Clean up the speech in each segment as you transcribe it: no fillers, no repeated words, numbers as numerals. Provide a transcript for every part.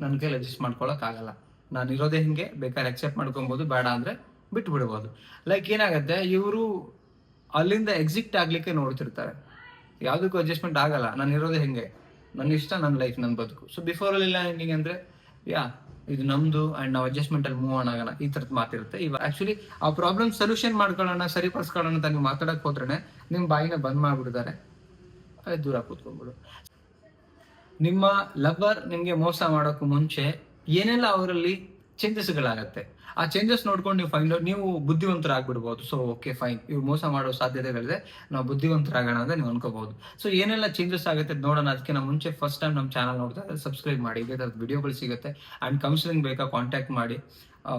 ನನ್ನ ಕೈಲಿ ಅಡ್ಜಸ್ಟ್ ಮಾಡ್ಕೊಳಕ್ಕಾಗಲ್ಲ. ನಾನು ಇರೋದೇ ಹಿಂಗೆ, ಬೇಕಾದ್ರೆ ಅಕ್ಸೆಪ್ಟ್ ಮಾಡ್ಕೊಬೋದು, ಬೇಡ ಅಂದರೆ ಬಿಟ್ಟು ಬಿಡ್ಬೋದು. ಲೈಕ್ ಏನಾಗುತ್ತೆ, ಇವರು ಅಲ್ಲಿಂದ ಎಕ್ಸಿಟ್ ಆಗಲಿಕ್ಕೆ ನೋಡ್ತಿರ್ತಾರೆ. ಯಾವುದಕ್ಕೂ ಅಡ್ಜಸ್ಟ್ಮೆಂಟ್ ಆಗಲ್ಲ. ನಾನು ಇರೋದೇ ಹಿಂಗೆ, ನನ್ನ ಇಷ್ಟ, ನನ್ನ ಲೈಫ್, ನನ್ನ ಬದುಕು. ಸೊ ಬಿಫೋರಲ್ಲೆಲ್ಲ ಹೆಂಗೆ ಅಂದರೆ, ಇದು ನಮ್ಮದು ಆ್ಯಂಡ್ ನಾವು ಅಡ್ಜಸ್ಟ್ಮೆಂಟಲ್ಲಿ ಮೂವ್ ಆನ್ ಆಗೋಣ, ಈ ಥರದ್ದು ಮಾತಿರುತ್ತೆ. ಇವಾಗ ಆ್ಯಕ್ಚುಲಿ ಆ ಪ್ರಾಬ್ಲಮ್ ಸೊಲ್ಯೂಷನ್ ಮಾಡ್ಕೊಳ್ಳೋಣ, ಸರಿಪಡಿಸ್ಕೊಳ್ಳೋಣ ಅಂತ ನೀವು ಮಾತಾಡೋಕೆ ಹೋದ್ರೆ ನಿಮ್ಮ ಬಾಯಿನ ಬಂದ್ ಮಾಡಿಬಿಡ್ತಾರೆ, ದೂರ ಕೂತ್ಕೊಂಡ್ಬಿಡು. ನಿಮ್ಮ ಲವರ್ ನಿಮಗೆ ಮೋಸ ಮಾಡೋಕ್ಕೂ ಮುಂಚೆ ಏನೆಲ್ಲ ಅವರಲ್ಲಿ ಚೇಂಜಸ್ಗಳಾಗತ್ತೆ, ಆ ಚೇಂಜಸ್ ನೋಡ್ಕೊಂಡು ನೀವು ಫೈಂಡ್ ಔಟ್, ನೀವು ಬುದ್ಧಿವಂತರಾಗ್ಬಿಡ್ಬೋದು. ಸೊ ಓಕೆ ಫೈನ್, ಇವ್ರು ಮೋಸ ಮಾಡೋ ಸಾಧ್ಯತೆಗಳಿದೆ, ನಾವು ಬುದ್ಧಿವಂತರಾಗೋಣ ಅಂತ ನೀವು ಅನ್ಕೋಬಹುದು. ಸೊ ಏನೆಲ್ಲ ಚೇಂಜಸ್ ಆಗುತ್ತೆ ನೋಡೋಣ. ಅದಕ್ಕೆ ನಾವು ಮುಂಚೆ ಫಸ್ಟ್ ಟೈಮ್ ನಮ್ಮ ಚಾನಲ್ ನೋಡ್ತಾ ಇದ್ರೆ ಸಬ್ಸ್ಕ್ರೈಬ್ ಮಾಡಿ, ಇದೇ ಥರದ ವಿಡಿಯೋಗಳು ಸಿಗುತ್ತೆ. ಆ್ಯಂಡ್ ಕೌನ್ಸಿಲಿಂಗ್ ಬೇಕಾ ಕಾಂಟ್ಯಾಕ್ಟ್ ಮಾಡಿ,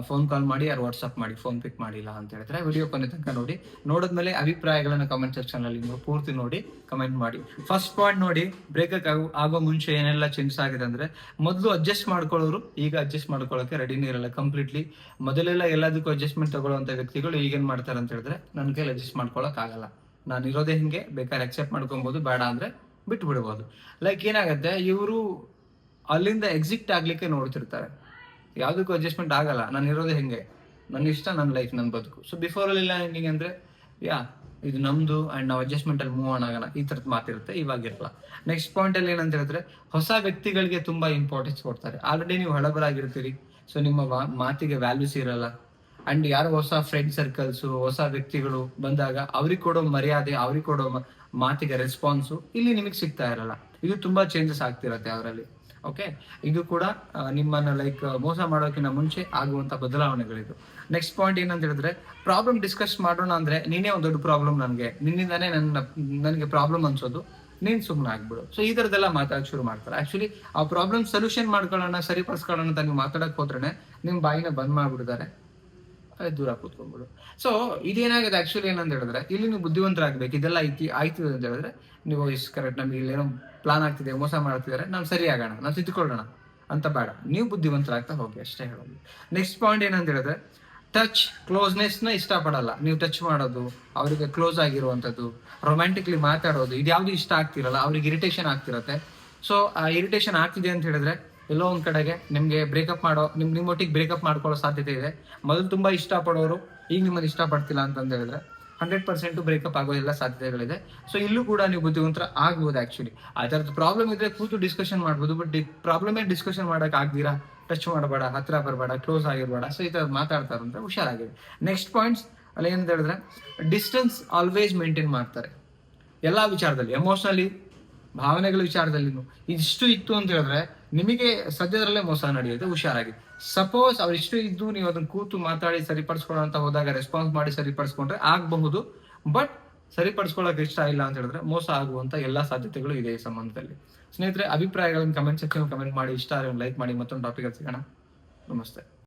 ಫೋನ್ ಕಾಲ್ ಮಾಡಿ, ಯಾರು ವಾಟ್ಸಪ್ ಮಾಡಿ, ಫೋನ್ ಪಿಕ್ ಮಾಡಿಲ್ಲ ಅಂತ ಹೇಳಿದ್ರೆ ವಿಡಿಯೋ ಕೊನೆ ತನಕ ನೋಡಿ. ನೋಡಿದ್ಮೇಲೆ ಅಭಿಪ್ರಾಯಗಳನ್ನ ಕಮೆಂಟ್ ಸೆಕ್ಷನಲ್ಲಿ ನೀವು ಪೂರ್ತಿ ನೋಡಿ ಕಮೆಂಟ್ ಮಾಡಿ. ಫಸ್ಟ್ ಪಾಯಿಂಟ್ ನೋಡಿ, ಬ್ರೇಕಪ್ ಆಗೋ ಮುಂಚೆ ಏನೆಲ್ಲ ಚೇಂಜಸ್ ಆಗಿದೆ ಅಂದರೆ, ಮೊದಲು ಅಡ್ಜಸ್ಟ್ ಮಾಡ್ಕೊಳ್ಳೋರು ಈಗ ಅಡ್ಜಸ್ಟ್ ಮಾಡ್ಕೊಳ್ಳೋಕೆ ರೆಡಿನೇ ಇರಲ್ಲ ಕಂಪ್ಲೀಟ್ಲಿ. ಮೊದಲೆಲ್ಲ ಎಲ್ಲದಕ್ಕೂ ಅಡ್ಜಸ್ಟ್ಮೆಂಟ್ ತಗೊಳ್ಳೋಂಥ ವ್ಯಕ್ತಿಗಳು ಈಗೇನು ಮಾಡ್ತಾರೆ ಅಂತ ಹೇಳಿದ್ರೆ, ನನ್ನ ಕೈಲಿ ಅಡ್ಜಸ್ಟ್ ಮಾಡ್ಕೊಳಕ್ಕಾಗಲ್ಲ, ನಾನು ಇರೋದೇ ಹಿಂಗೆ, ಬೇಕಾದ್ರೆ ಅಕ್ಸೆಪ್ಟ್ ಮಾಡ್ಕೊಬೋದು, ಬೇಡ ಅಂದರೆ ಬಿಟ್ಟು ಬಿಡ್ಬೋದು. ಲೈಕ್ ಏನಾಗುತ್ತೆ, ಇವರು ಅಲ್ಲಿಂದ ಎಕ್ಸಿಟ್ ಆಗಲಿಕ್ಕೆ ನೋಡ್ತಿರ್ತಾರೆ. ಯಾವುದಕ್ಕೂ ಅಡ್ಜಸ್ಟ್ಮೆಂಟ್ ಆಗಲ್ಲ, ನಾನು ಇರೋದೇ ಹಿಂಗೆ, ನನ್ನ ಇಷ್ಟ, ನನ್ನ ಲೈಫ್, ನನ್ನ ಬದುಕು. ಸೊ ಬಿಫೋರಲ್ಲೆಲ್ಲ ಹೆಂಗೆ ಅಂದರೆ, ಇದು ನಮ್ಮದು ಆ್ಯಂಡ್ ನಾವು ಅಡ್ಜಸ್ಟ್ಮೆಂಟಲ್ಲಿ ಮೂವ್ ಆನ್ ಆಗೋಣ, ಈ ಥರದ್ದು ಮಾತಿರುತ್ತೆ. ಇವಾಗಿರಲ್ಲ. ನೆಕ್ಸ್ಟ್ ಪಾಯಿಂಟಲ್ಲಿ ಏನಂತ ಹೇಳಿದ್ರೆ, ಹೊಸ ವ್ಯಕ್ತಿಗಳಿಗೆ ತುಂಬ ಇಂಪಾರ್ಟೆನ್ಸ್ ಕೊಡ್ತಾರೆ. ಆಲ್ರೆಡಿ ನೀವು ಹಳಬರಾಗಿರ್ತೀರಿ, ಸೊ ನಿಮ್ಮ ಮಾತಿಗೆ ವ್ಯಾಲ್ಯೂಸ್ ಇರಲ್ಲ. ಆ್ಯಂಡ್ ಯಾರೋ ಹೊಸ ಫ್ರೆಂಡ್ ಸರ್ಕಲ್ಸು, ಹೊಸ ವ್ಯಕ್ತಿಗಳು ಬಂದಾಗ ಅವ್ರಿಗೆ ಕೊಡೋ ಮರ್ಯಾದೆ, ಅವ್ರಿಗೆ ಕೊಡೋ ಮಾತಿಗೆ ರೆಸ್ಪಾನ್ಸು ಇಲ್ಲಿ ನಿಮಗೆ ಸಿಗ್ತಾ ಇರಲ್ಲ. ಇದು ತುಂಬ ಚೇಂಜಸ್ ಆಗ್ತಿರತ್ತೆ ಅವರಲ್ಲಿ. ಓಕೆ, ಇದು ಕೂಡ ನಿಮ್ಮನ್ನು ಲೈಕ್ ಮೋಸ ಮಾಡೋಕ್ಕಿಂತ ಮುಂಚೆ ಆಗುವಂಥ ಬದಲಾವಣೆಗಳಿದು. ನೆಕ್ಸ್ಟ್ ಪಾಯಿಂಟ್ ಏನಂತ ಹೇಳಿದ್ರೆ, ಪ್ರಾಬ್ಲಮ್ ಡಿಸ್ಕಸ್ ಮಾಡೋಣ ಅಂದರೆ, ನೀನೇ ಒಂದು ದೊಡ್ಡ ಪ್ರಾಬ್ಲಮ್, ನಿನ್ನಿಂದಾನೇ ನನಗೆ ಪ್ರಾಬ್ಲಮ್ ಅನ್ಸೋದು, ನೀನು ಸುಮ್ಮನೆ ಆಗ್ಬಿಡು. ಸೊ ಈ ಥರದ್ದೆಲ್ಲ ಮಾತಾಡೋಕೆ ಶುರು ಮಾಡ್ತಾರೆ. ಆ್ಯಕ್ಚುಲಿ ಆ ಪ್ರಾಬ್ಲಮ್ ಸೊಲ್ಯೂಷನ್ ಮಾಡ್ಕೊಳ್ಳೋಣ, ಸರಿಪಡಿಸ್ಕೊಳ್ಳೋಣ ಅಂತ ನೀವು ಮಾತಾಡೋಕೆ ಹೋದ್ರೆ ನಿಮ್ಮ ಬಾಯಿನ ಬಂದ್ ಮಾಡಿಬಿಡ್ತಾರೆ, ದೂರ ಕೂತ್ಕೊಂಡ್ಬಿಡು. ಸೊ ಇದೇನಾಗಿದೆ ಆ್ಯಕ್ಚುಲಿ ಏನಂತ ಹೇಳಿದ್ರೆ, ಇಲ್ಲಿ ನೀವು ಬುದ್ಧಿವಂತರಾಗಬೇಕು. ಇದೆಲ್ಲ ಆಯ್ತು ಅಂತ ಹೇಳಿದ್ರೆ, ನೀವು ಕರೆಕ್ಟ್, ನಮಗೆ ಇಲ್ಲೇನೋ ಪ್ಲಾನ್ ಆಗ್ತಿದೆ, ಮೋಸ ಮಾಡ್ತಿದ್ದಾರೆ, ನಾವು ಸರಿ ಆಗೋಣ, ನಾವು ತಿದ್ದುಕೊಳ್ಳೋಣ ಅಂತ ಬೇಡ, ನೀವು ಬುದ್ಧಿವಂತರಾಗ್ತಾ ಹೋಗಿ, ಅಷ್ಟೇ ಹೇಳೋದು. ನೆಕ್ಸ್ಟ್ ಪಾಯಿಂಟ್ ಏನಂತ ಹೇಳಿದ್ರೆ, ಟಚ್ ಕ್ಲೋಸ್ನೆಸ್ನ ಇಷ್ಟಪಡಲ್ಲ. ನೀವು ಟಚ್ ಮಾಡೋದು, ಅವರಿಗೆ ಕ್ಲೋಸ್ ಆಗಿರುವಂಥದ್ದು, ರೊಮ್ಯಾಂಟಿಕ್ಲಿ ಮಾತಾಡೋದು, ಇದ್ಯಾವುದು ಇಷ್ಟ ಆಗ್ತಿರಲ್ಲ, ಅವ್ರಿಗೆ ಇರಿಟೇಷನ್ ಆಗ್ತಿರತ್ತೆ. ಸೊ ಆ ಇರಿಟೇಷನ್ ಆಗ್ತಿದೆ ಅಂತ ಹೇಳಿದ್ರೆ, ಎಲ್ಲೋ ಒಂದು ಕಡೆಗೆ ನಿಮಗೆ ಬ್ರೇಕಪ್ ನಿಮ್ಮೊಟ್ಟಿಗೆ ಬ್ರೇಕಪ್ ಮಾಡ್ಕೊಳ್ಳೋ ಸಾಧ್ಯತೆ ಇದೆ. ಮೊದಲು ತುಂಬ ಇಷ್ಟಪಡೋರು ಈಗ ನಿಮ್ಮನ್ನು ಇಷ್ಟಪಡ್ತಿಲ್ಲ ಅಂತಂದು ಹೇಳಿದ್ರೆ 100% ಬ್ರೇಕಪ್ ಆಗೋ ಎಲ್ಲ ಸಾಧ್ಯತೆಗಳಿದೆ. ಸೊ ಇಲ್ಲೂ ಕೂಡ ನೀವು ಬುದ್ಧಿವಂತರ ಆಗ್ಬೋದು. ಆ್ಯಕ್ಚುಲಿ ಆ ಥರದ್ದು ಪ್ರಾಬ್ಲಮ್ ಇದ್ರೆ ಕೂತು ಡಿಸ್ಕಷನ್ ಮಾಡ್ಬೋದು. ಬಟ್ ಪ್ರಾಬ್ಲಮೇ ಡಿಸ್ಕಷನ್ ಮಾಡೋಕೆ ಆಗ್ದಿರಾ, ಟಚ್ ಮಾಡಬೇಡ, ಹತ್ರ ಬರಬೇಡ, ಕ್ಲೋಸ್ ಆಗಿರಬೇಡ, ಸೊ ಈ ಥರದ್ದು ಮಾತಾಡ್ತಾರಂದ್ರೆ ಹುಷಾರಾಗಿದೆ. ನೆಕ್ಸ್ಟ್ ಪಾಯಿಂಟ್ಸ್ ಅಲ್ಲಿ ಏನಂತ ಹೇಳಿದ್ರೆ, ಡಿಸ್ಟೆನ್ಸ್ ಆಲ್ವೇಸ್ ಮೇಂಟೈನ್ ಮಾಡ್ತಾರೆ ಎಲ್ಲ ವಿಚಾರದಲ್ಲಿ, ಎಮೋಷನಲಿ, ಭಾವನೆಗಳ ವಿಚಾರದಲ್ಲಿ. ಇಷ್ಟು ಇತ್ತು ಅಂತ ಹೇಳಿದ್ರೆ ನಿಮಗೆ ಸದ್ಯದಲ್ಲೇ ಮೋಸ ನಡೆಯುತ್ತೆ, ಹುಷಾರಾಗಿ. ಸಪೋಸ್ ಅವ್ರಿಷ್ಟು ಇದ್ದು ನೀವು ಅದನ್ನ ಕೂತು ಮಾತಾಡಿ ಸರಿಪಡಿಸ್ಕೊಳ್ಳೋ ಅಂತ ಹೋದಾಗ ರೆಸ್ಪಾನ್ಸ್ ಮಾಡಿ ಸರಿಪಡಿಸ್ಕೊಂಡ್ರೆ ಆಗಬಹುದು. ಬಟ್ ಸರಿಪಡಿಸ್ಕೊಳ್ಳೋಕೆ ಇಷ್ಟ ಇಲ್ಲ ಅಂತ ಹೇಳಿದ್ರೆ ಮೋಸ ಆಗುವಂತ ಎಲ್ಲಾ ಸಾಧ್ಯತೆಗಳು ಇದೆ ಈ ಸಂಬಂಧದಲ್ಲಿ. ಸ್ನೇಹಿತರೆ, ಅಭಿಪ್ರಾಯಗಳನ್ನು ಕಮೆಂಟ್ ಸೆಕ್ಷನ್ ಕಮೆಂಟ್ ಮಾಡಿ, ಇಷ್ಟ ಆದರೆ ಲೈಕ್ ಮಾಡಿ. ಮತ್ತೊಂದು ಟಾಪಿಕ್ ಸಿಗೋಣ. ನಮಸ್ತೆ.